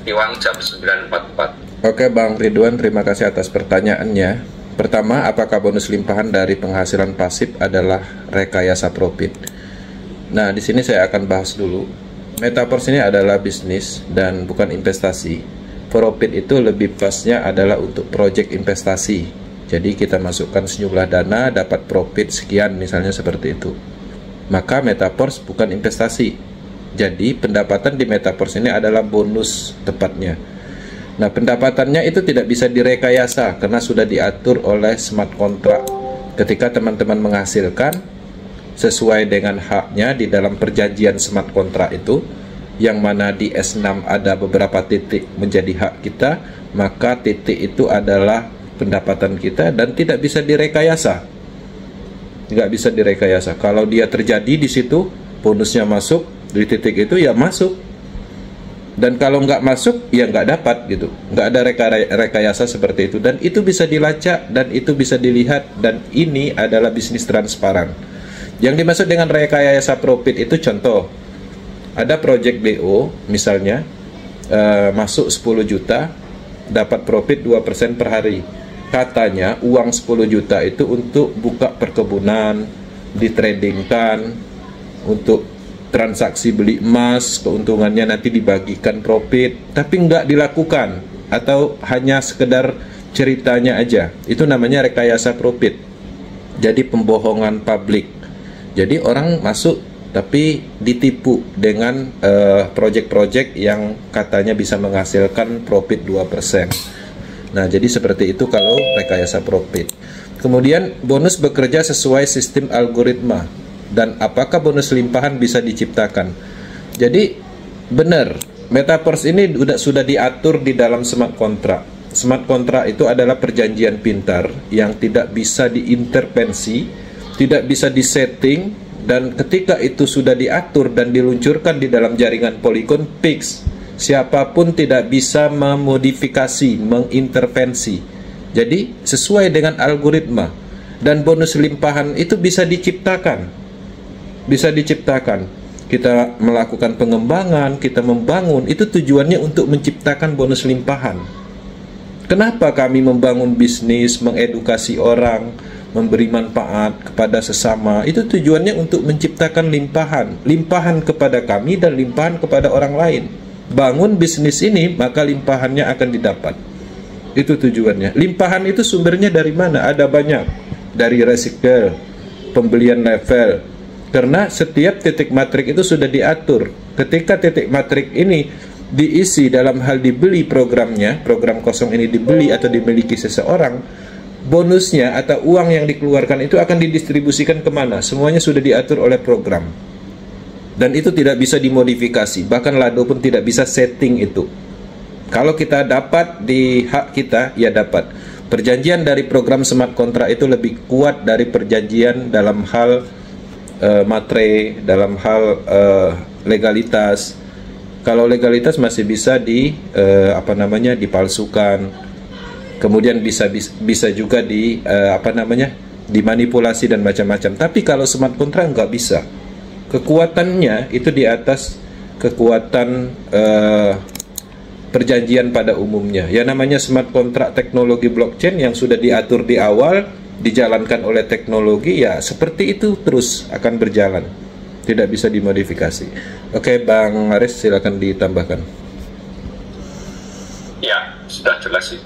Iwang jam 9.44. Oke Bang Ridwan, terima kasih atas pertanyaannya. Pertama, apakah bonus limpahan dari penghasilan pasif adalah rekayasa profit? Nah, di sini saya akan bahas dulu. Metaverse ini adalah bisnis dan bukan investasi. Profit itu lebih pasnya adalah untuk project investasi. Jadi kita masukkan sejumlah dana, dapat profit sekian, misalnya seperti itu. Maka Metaverse bukan investasi. Jadi pendapatan di Metaverse ini adalah bonus tepatnya. Nah, pendapatannya itu tidak bisa direkayasa karena sudah diatur oleh smart contract. Ketika teman-teman menghasilkan sesuai dengan haknya di dalam perjanjian smart contract itu, yang mana di S6 ada beberapa titik menjadi hak kita, maka titik itu adalah pendapatan kita dan tidak bisa direkayasa. Nggak bisa direkayasa. Kalau dia terjadi di situ, bonusnya masuk di titik itu, ya masuk. Dan kalau nggak masuk, ya nggak dapat gitu. Nggak ada rekayasa seperti itu. Dan itu bisa dilacak, dan itu bisa dilihat. Dan ini adalah bisnis transparan. Yang dimaksud dengan rekayasa profit itu contoh. Ada project BO, misalnya, masuk 10 juta, dapat profit 2% per hari. Katanya uang 10 juta itu untuk buka perkebunan, ditradingkan, untuk transaksi beli emas, keuntungannya nanti dibagikan profit, tapi nggak dilakukan, atau hanya sekedar ceritanya aja. Itu namanya rekayasa profit. Jadi pembohongan publik. Jadi orang masuk tapi ditipu dengan project-project yang katanya bisa menghasilkan profit 2%. Nah, jadi seperti itu kalau rekayasa profit. Kemudian bonus bekerja sesuai sistem algoritma. Dan apakah bonus limpahan bisa diciptakan? Jadi benar, Metaverse ini sudah diatur di dalam smart contract. Smart contract itu adalah perjanjian pintar yang tidak bisa diintervensi, tidak bisa disetting, dan ketika itu sudah diatur dan diluncurkan di dalam jaringan Polygon fix, siapapun tidak bisa memodifikasi, mengintervensi. Jadi sesuai dengan algoritma, dan bonus limpahan itu bisa diciptakan. Bisa diciptakan. Kita melakukan pengembangan, kita membangun, itu tujuannya untuk menciptakan bonus limpahan. Kenapa kami membangun bisnis, mengedukasi orang, memberi manfaat kepada sesama? Itu tujuannya untuk menciptakan limpahan. Limpahan kepada kami dan limpahan kepada orang lain. Bangun bisnis ini, maka limpahannya akan didapat. Itu tujuannya. Limpahan itu sumbernya dari mana? Ada banyak. Dari recycle, pembelian level. Karena setiap titik matrik itu sudah diatur. Ketika titik matrik ini diisi dalam hal dibeli programnya, program kosong ini dibeli atau dimiliki seseorang, bonusnya atau uang yang dikeluarkan itu akan didistribusikan kemana? Semuanya sudah diatur oleh program. Dan itu tidak bisa dimodifikasi. Bahkan Lado pun tidak bisa setting itu. Kalau kita dapat di hak kita, ya dapat. Perjanjian dari program smart contract itu lebih kuat dari perjanjian dalam hal matre, dalam hal legalitas. Kalau legalitas masih bisa dipalsukan, kemudian bisa juga dimanipulasi dan macam-macam. Tapi kalau smart contract nggak bisa. Kekuatannya itu di atas kekuatan perjanjian pada umumnya. Ya, namanya smart contract teknologi blockchain yang sudah diatur di awal, dijalankan oleh teknologi, ya seperti itu terus akan berjalan, tidak bisa dimodifikasi. Oke, Bang Aris, silakan ditambahkan. Ya, sudah jelas sih.